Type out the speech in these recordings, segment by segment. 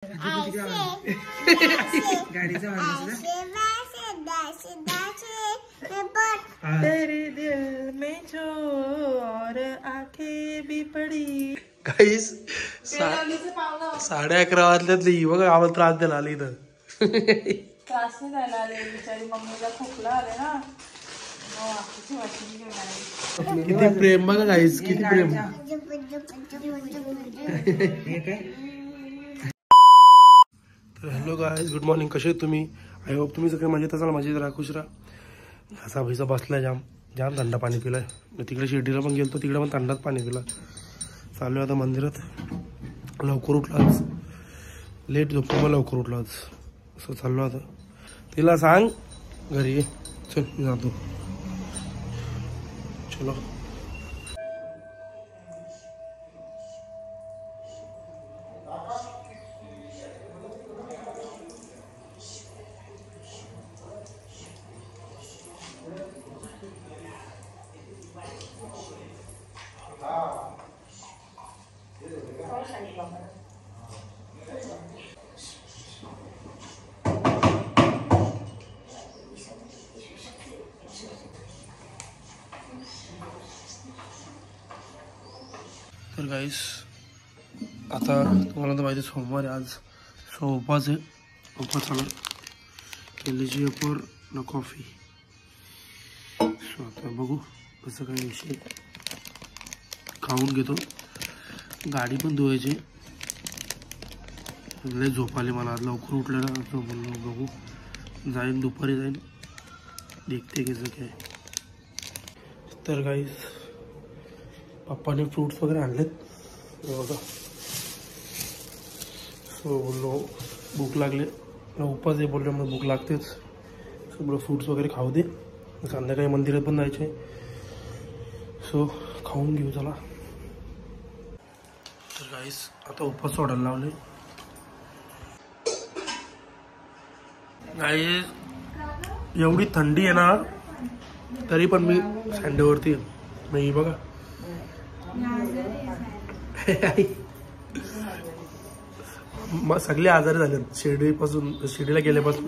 गाडीचा तेरे दिल में जो और आंखें भी पडी. काहीच 11:30 वाजल्यातली बघा आम्हाला त्रास द्यायला आले इथं. त्रास नाही द्यायला आले बिचारी मम्मीला खोकला आले ना. किती प्रेम बघा काहीच किती प्रेम. तर हॅलो गाईज गुड मॉर्निंग. कसे तुम्ही? आय होप तुम्ही सगळे मजेत असाल. मजेत राहा खुश राहा. असा भैसा बसलाय जाम जाम थंड पाणी पिलाय. तिकडे शिर्डीला पण गेलो तिकडे पण थंडाच पाणी पिला. चालू आता मंदिरात. लवकर उठला आज. लेट झोपतो मग लवकर उठला आज. असं चाललो आता. तिला सांग घरी ये. चल मी जातो. चलो तर गाईस आता तुम्हाला तर माहिती सोमवार आहे आज. सो उपवास आहे. उपवासाला केलीची अपर ना कॉफी. सो आता बघू कसं काय विषय. खाऊन घेतो. गाडी पण धुवायची. लय झोप आली मला आज. लवकर उठलं ना असं बोललो. बघू जाईन दुपारी जाईन देखते कसं काय. तर गाईस पप्पाने फ्रूट्स वगैरे आणलेत बघा. सो बोललो भूक लागले. उपवास आहे बोललो मग भूक लागतेच. सगळं फ्रूट्स वगैरे खाऊ दे. संध्याकाळी मंदिरात पण जायचे. सो खाऊन घेऊ चला. तर गाईस आता उपवास सोडायला लावले. गाईस एवढी थंडी आहे ना तरी पण मी सँडवरती नाही बघा. मग सगळे आजारी झाले शिर्डीला गेल्यापासून.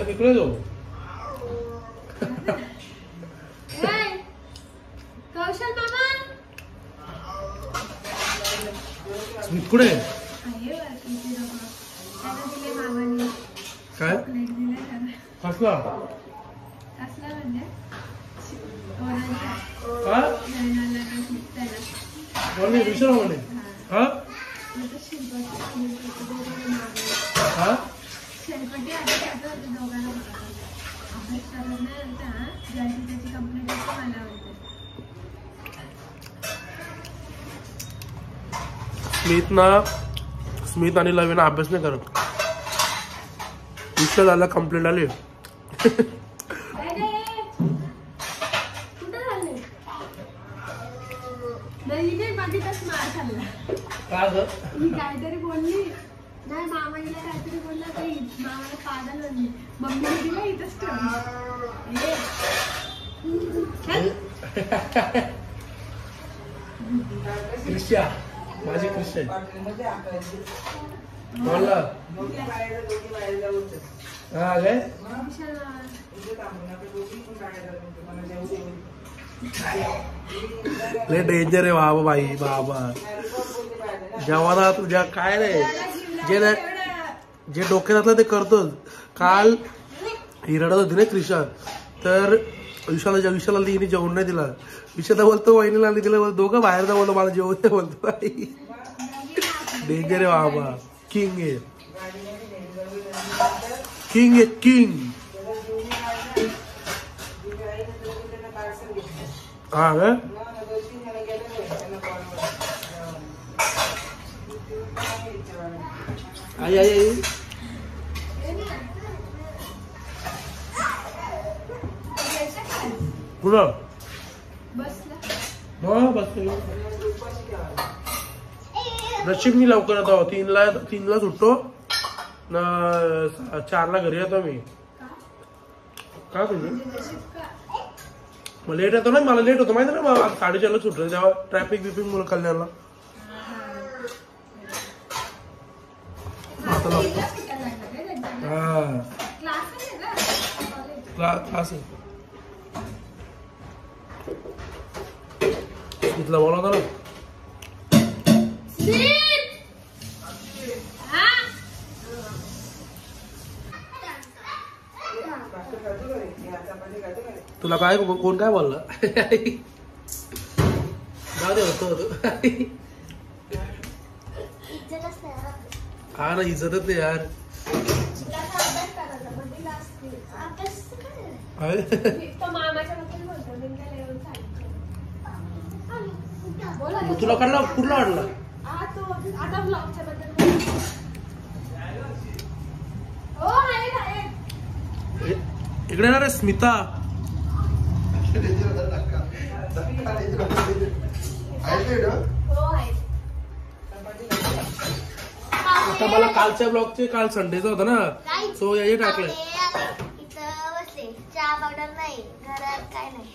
तिकडे जाऊ कुठे काय कसला विचार म्हणे. हा हा स्मित आणि लवीना अभ्यास नाही करत. विषय झाला कंप्लेंट आली. काहीतरी बोलली नाही मामाला काहीतरी बोलला काही मामाला पागल बनली. मम्मीने दिला इथंच क्रिश्चिया माझी क्रिश्चियन बोलला. हा काय लय डेंजर आहे बाबा. बाई बाबा जेव्हा तुझ्या काय रे जे डोक्यात ते करतोच. काल ही रडत होती ना क्रिशा. तर विशाला तिने जेवण नाही दिला. विशाला बोलतो वहिनीला आणि तिला दोघं बाहेर जा बोलतो मला जेवण नाही बोलतो. डेंजर आहे बाबा. किंग आहे किंग आहे किंग. हा का आई आई आई कुठं नशीब मी लवकर येतो. 3ला सुटतो ना 4ला घरी येतो मी. का तुझं मग लेट येतो ना, मला लेट होतो माहिती ना, मला 4:30ला सुटलं तेव्हा ट्रॅफिक बिपिक मुळे कल्याणला. हा क्लास आहे इथला बोला होता ना. तुला काय कोण काय बोललं? जाऊ दे होतं. हा ना, इज्जतच नाही यार. तुला काढला कुठला वाटला? इकडे ना रे स्मिता. आता मला कालच्या ब्लॉगचे काल संडेचा होता ना, सो हे टाकलंय. चहा पावडर नाही घरात, काय नाही.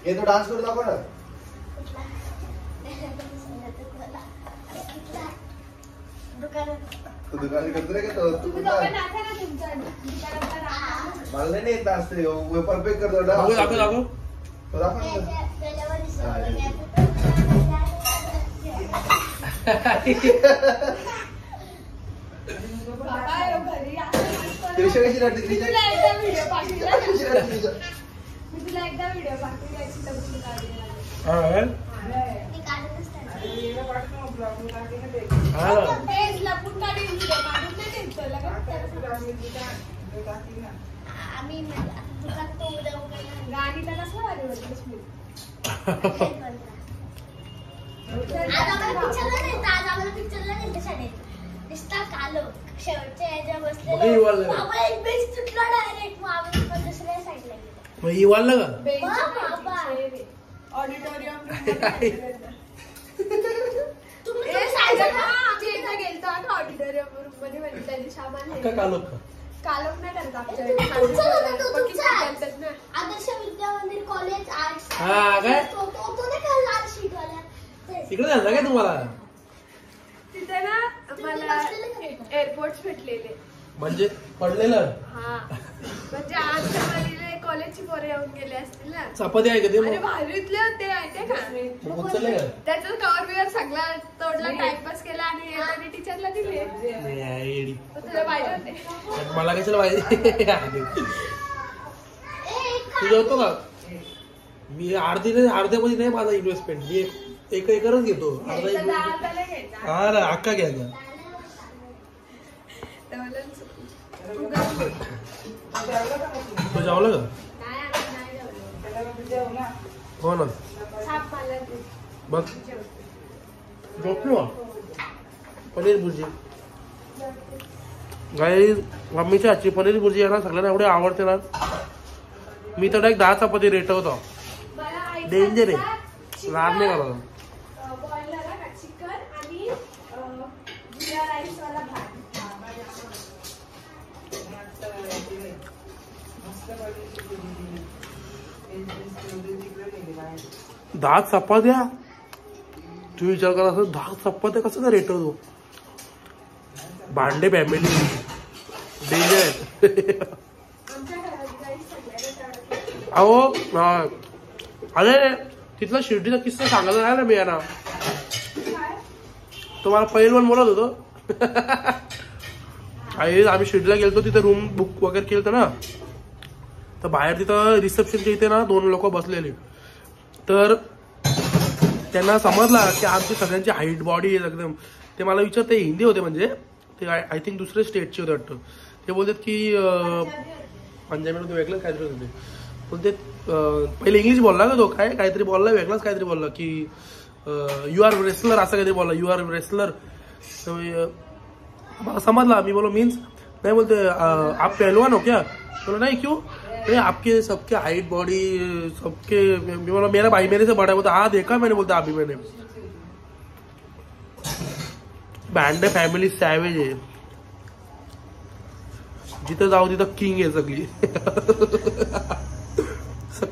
ये तो डान्स करू दाखव ना. तू दुकान करतो रे का तू? मला नाही येत असते, परफेक्ट करतो. दाखव दाखव त्रिशा कशी राहते? आदर्श विद्या मंदिर कॉलेज आर्ट्स. तिकडे झालं काय तुम्हाला? तिथे ना मला एअरपोर्ट्स भेटलेले. म्हणजे पडलेलं? हा, म्हणजे आमच्या वालीला कॉलेजची पोरं येऊन गेले असतील ना. चपाती आहे का ते? अरे भारीतले होते माहितीये का? उचलले का? त्याचं कवर बिवर सगळा तोडला, टाइमपास केला आणि टीचरला दिले. तुला पाहिजे होते? मला कशाला पाहिजे? तुझं होतो का? मी अर्ध्यामध्ये नाही माझा इन्व्हेस्टमेंट. मी एक एकरच घेतो. हा ना, अक्का घ्यायचा. तू जेवलं का? हो ना, बघ झोपलो. पनीर भुर्जी गाई मम्मीची आजची पनीर भुर्जी आहे ना, सगळ्यांना एवढे आवडते ना. मी तर एक 10 चपाती रेटवतो. डेंजर आहे, लाभ नाही घालत. दहा चपात्या, तू विचार कर असं 10 चपात्या कसं काय रेटवतो? भांडे फॅमिली डेंजर. अहो अरे तिथला शिर्डीचा किस्सा सांगायचा नाही ना मी ना. तुम्हाला पहिलवान बोलत होतो. आम्ही शिर्डीला गेलतो, तिथे रूम बुक वगैरे केलं ना, तर बाहेर तिथं रिसेप्शनच्या इथे ना 2 लोक बसलेले. तर त्यांना समजला की आमची सगळ्यांची हाईट बॉडी एकदम. ते मला विचारते, हिंदी होते म्हणजे ते आय थिंक दुसरे स्टेटचे होते वाटतं. ते बोलतात की पंजाबी वेगळंच काहीतरी होते. बोलते पहिले इंग्लिश बोलला का तो, काहीतरी बोलला, वेगळाच काहीतरी बोलला की यू आर रेसलर असं काहीतरी बोलला, यू आर रेसलर. मला समजला. मी बोलो मीन्स नहीं बोलते आप पहलवान हो क्या? बोलो नहीं क्यों? नहीं आपके सबके हाइट बॉडी सबके. बोला मेरा भाई मेरे से बड़ा है. बोलता हाँ देखा मैंने. बोलता अभी मैंने. बँड फॅमिली सॅवेज आहे. जिथं जाऊ तिथं किंग आहे सगळी.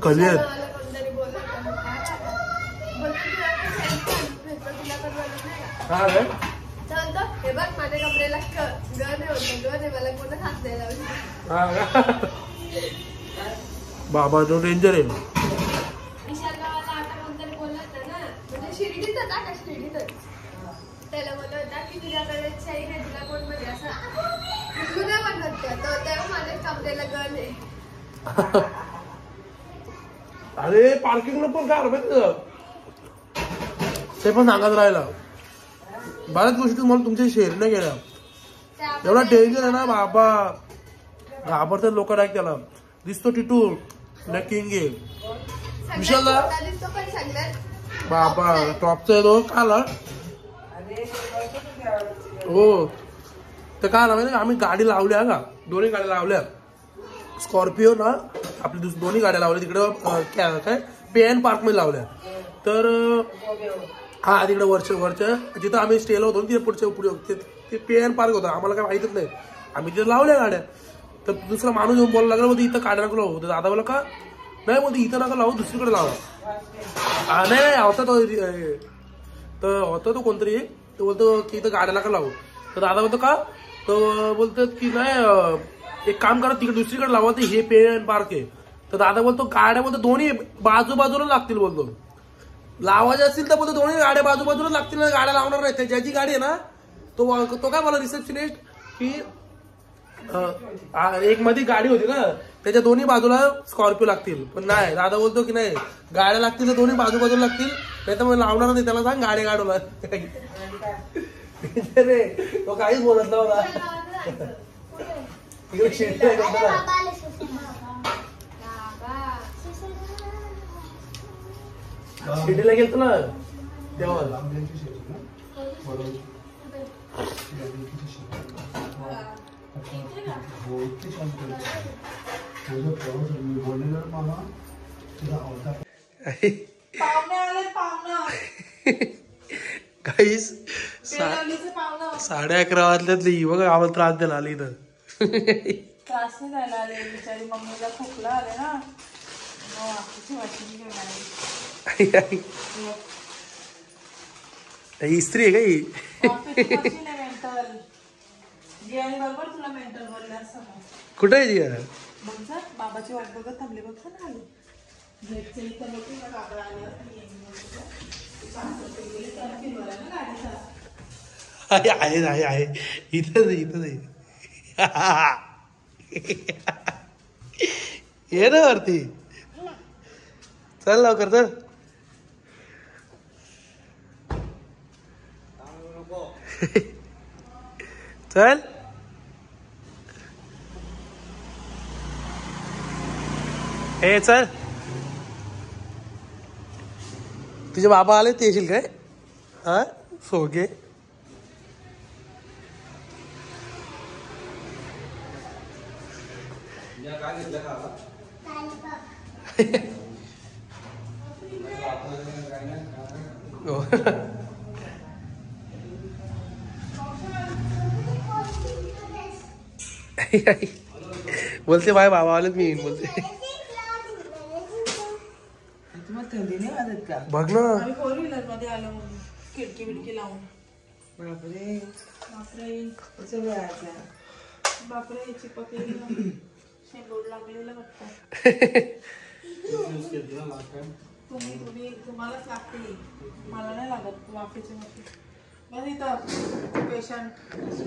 कलियर मला कोणतरी बोललं होतं, बोलतो तुला पण selfie काढून भेटतो, तुला पण बोलत नाही का? हा काय तर म्हणतो, हे बघ माझ्या कपड्याला गन आहे होतं, गन आहे, मला कोणच हात नाही लावला. हा का? बाबा तो डेंजर आहे. विशाल गावाला आता कोणतरी बोललं होतं ना, म्हणजे शिर्डीतच आता शिर्डीतच. त्याला बोललं होता की तुझ्याकडे चैन आहे, तुला कोण म्हणजे असं तुला म्हणत होतं, तर तेव्हा माझ्या कपड्याला गन आहे. अरे पार्किंगला पण काय माहिती ते पण सांगत राहिला. बऱ्याच गोष्टी मला तुमच्या शेअर नाही केल्या. त्या एवढा डेंजर आहे ना बाबा. घाबरतात लोक डायरेक्ट त्याला. दिसतो टिटू ना किंग आहे सगळ्यात विशालला मोठा दिसतो पण सगळ्यात बाबा. टॉपचा आहे तो काला. हो तर काय माहिती का, आम्ही गाडी लावल्या का, दोन्ही गाड्या लावल्या. स्कॉर्पिओ ना आपली दोन्ही गाड्या लावल्या तिकडं काय PN पार्क मध्ये लावल्या. तर हा तिकडे वरच्या जिथं आम्ही स्टेला होतो तिथे पुढे ते PN पार्क होता. आम्हाला काय माहितच नाही, आम्ही तिथे लावल्या गाड्या. तर दुसरा माणूस येऊन बोलायला लागला, बोलतो इथं गाड्या नका लावू. तर दादा बोला का नाही, बोलतो इथं नका लावू, दुसरीकडे लावा. नाही होता तो, तर होता तो कोणतरी, तो बोलतो की इथं गाड्या नका लावू. तर दादा बोलतो का, तर बोलतात की नाही एक काम करा तिकडे दुसरीकडे लावा, ते हे PN पार्क आहे. तर दादा बोलतो गाड्या बोलतो दोन्ही बाजूबाजूला लागतील, बोलतो लावायचे असतील तर बोलतो दोन्ही गाड्या बाजूबाजूला लागतील ना, गाड्या लावणार नाही. ज्याची गाडी आहे ना तो काय बोला रिसेप्शनिस्ट की एक मध्ये गाडी होती ना त्याच्या दोन्ही बाजूला स्कॉर्पिओ लागतील. पण नाही, दादा बोलतो की नाही गाड्या लागतील तर दोन्ही बाजूबाजूला लागतील, नाही तर मग लावणार नाही. त्याला सांग गाड्या काढूला. तो काहीच बोलत नव्हता. शिर्डीला गेलतो ना तेव्हा. पाहुणे आले, पाहुणं काहीच बेलवलीचे पाहुणं. 11:30 वाजल्यातली बघा आम्हाला त्रास द्यायला आली इथं. त्रास नाही द्यायला आले, बिचारी मम्मीला खोकला आले ना, वाटची वाटणी घेऊन आले. इस्त्री आहे का ही? मेंटल जियाने बरोबर तुला मेंटल बोलले असं कुठे आहे ती? बघ जा, बाबाची वाट बघत थांबले, बघ ना आले भेटचे इथं बघू ना, बाबा आल्यावर आहे इथंच ये ना वरती. चल लवकर चल. चल हे चल. तुझे बाबा आले ते येशील काय? हा सोगे. बोलते बाय बाबा आलेत मी बोलते. थंडी नाही वाजत का? बघ ना आम्ही 4 व्हीलर मध्ये आलो, खिडकी बिडकी लावून. बापरे बापरे चिपक शेंगोड लागलेलं वाटतं. तुम्हालाच लागते, मला नाही लागत वाफेची मशी. बस इथं पेशंट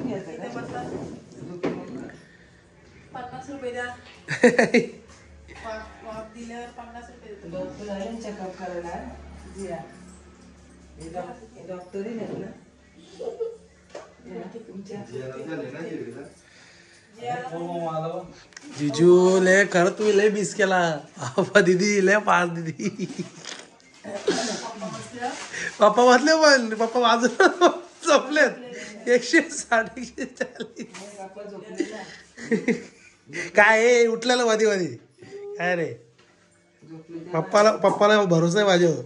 इथे बसतात. 50 रुपये द्या. वाफ दिल्यावर 50 रुपये देतो. चेकअप करायला डॉक्टरही नाही ना जिजू ले खरं तुम्ही लय मिस केला. आप्पा दिदी लय पास दिदी. पप्पा वाचले पण पप्पा वाजून झोपलेत. 160 काय उठलेलं मध्ये मध्ये काय रे. पप्पाला भरोसा आहे माझ्यावर.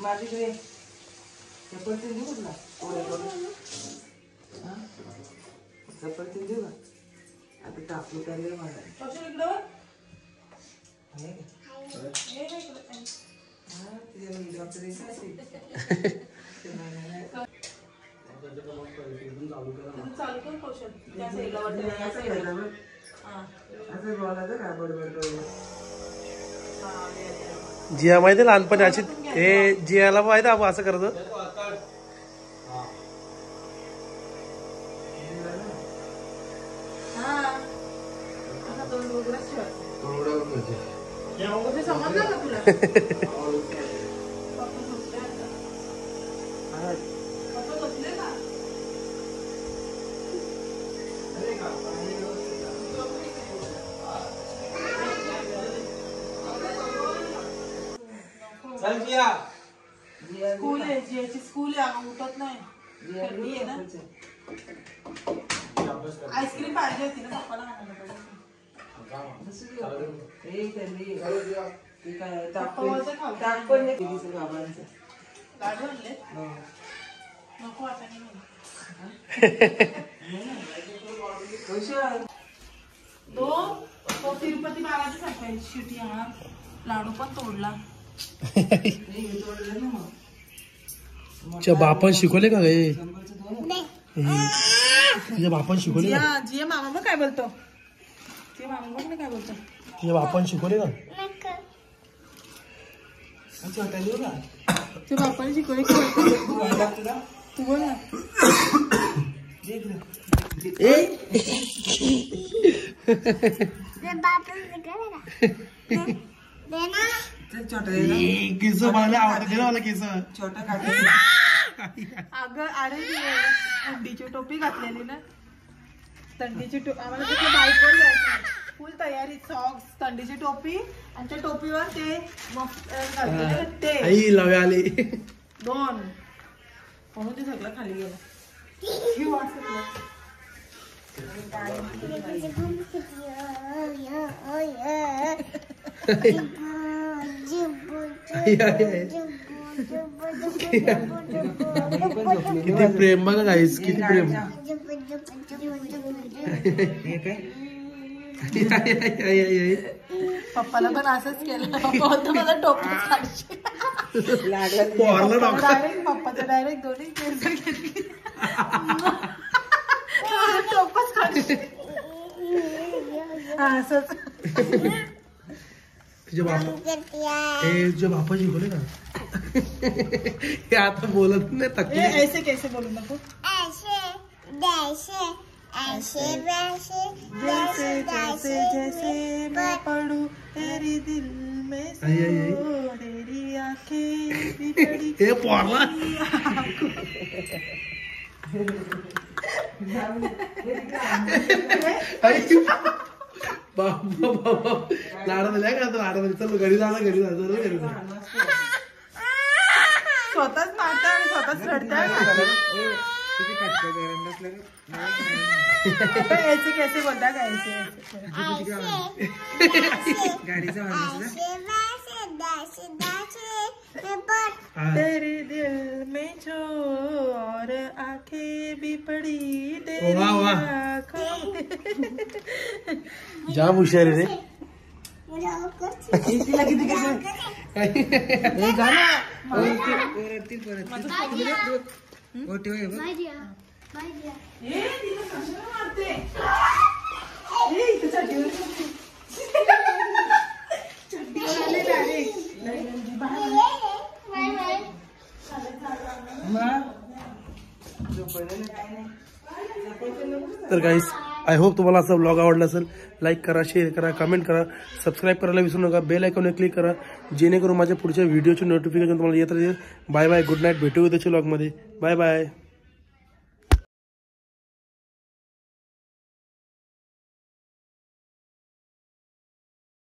माझ्याकडे सफरचंद देऊ का आता टाकू त्याला मला कौशल इकडं हे का? ये ना इकडं. हा तुझ्या मी डॉक्टर असेल तिथं चालू कर कौशल त्या साईडला वाटतं या असं साईडला. करायचं बघ. हा. असं बोलायचं का बडबड करून हा, ये, ये. जिया माहिती लहानपणी अशी हे जियाला माहिती आपण असं करतो. हा. आता तोंड वगैरेच ठेवायचं. ते समजलं का तुला? पप्पा झोपले आता. पप्पा झोपले का? स्कूल आहे जियाची स्कूल आहे अगं उठत नाही थंडी आहे ना आईस्क्रीम पाहिजे होती ना पप्पाला आणायला पाहिजे. हे त्यांनी ते काय पप्पावरचं खाऊ. ताक पण नाही केली सर बाबांचं लाडू आणले हो. नको आता नाही म्हणत. कौशल तो तिरुपती बालाजी सारखा शिटी हा लाडू पण तोडला. हे तोडलं ना मग तुझ्या बापान शिकवले का गे? शंभरचं दोन तुझ्या बापान शिकवले का? जिया जिया मामा मग काय बोलतो जिया मामा बघ ना काय बोलतो. तुझ्या बापान शिकवले का? छोटा देऊ का ते बापाने शिकवले की बोलतो. तू वाढला तुला तू बोल ना. दे इकडं. चल छोटा दे ना. केस मला आवडते मला केस. छोटा काढ अगं अरे ती थंडीची टोपी घातलेली ना थंडीची टोपी आम्हाला तिथे बाईकवर जायचं फुल तयारी सॉक्स थंडीची टोपी आणि त्या टोपीवर ते घातलेले ते आई लवे आले. दोन म्हणून ते सगळं खाली गेलं. शिव असं किती प्रेम बघा गाईस किती प्रेम. हे काय पप्पाला पण असंच केलं. पप्पा होतं मला टोपी काढशी पोरला डॉक्टर डायरेक्ट पप्पाचं डायरेक्ट दोन्ही केस घेतली. टोपच काढशी असंच. तुझ्या बापा हे तुझ्या बापा शिकवले का? हे आता बोलत नाही ए, तकलीफ. ऐसे कैसे बोलू नको. जैसे जैसे जैसे मैं पढ़ूं तेरी दिल में सो, आई, आई, आई. तेरी आंखें बिगड़ी. हे पोरला बाबा बाबा लाडा दिलाय का? लाडा दिला चल घरी जाणं घरी जायचं घरी जा. स्वतःच मारता आणि स्वतःच रडताय. किती फटका गरम नसलं का? आता ऐसे कैसे बोलता का ऐसे गाडीचा आवाज नसला हा. तेरे दिल में जो और आंखें भी पड़ी तेरी वाह, वाह. आंखों में. जाम हुशार आहे रे. तिला किती कसं हे गाणं ओटी होय बघ. ए, तिला कशाला मारते? ए, इथं चड्डीवर झोपते. चड्डीवर आले direct. लयनजी बाहेर. तर गाईस आय होप तुम्हाला असा ब्लॉग आवडला असेल. लाईक करा, शेअर करा, कमेंट करा, सबस्क्राईब करायला विसरू नका. बेल आयकॉनवर क्लिक करा जेणेकरून माझ्या पुढच्या व्हिडिओची नोटिफिकेशन तुम्हाला येत राहील. Bye bye, good night. भेटू उद्याच्या ब्लॉगमध्ये. Bye bye.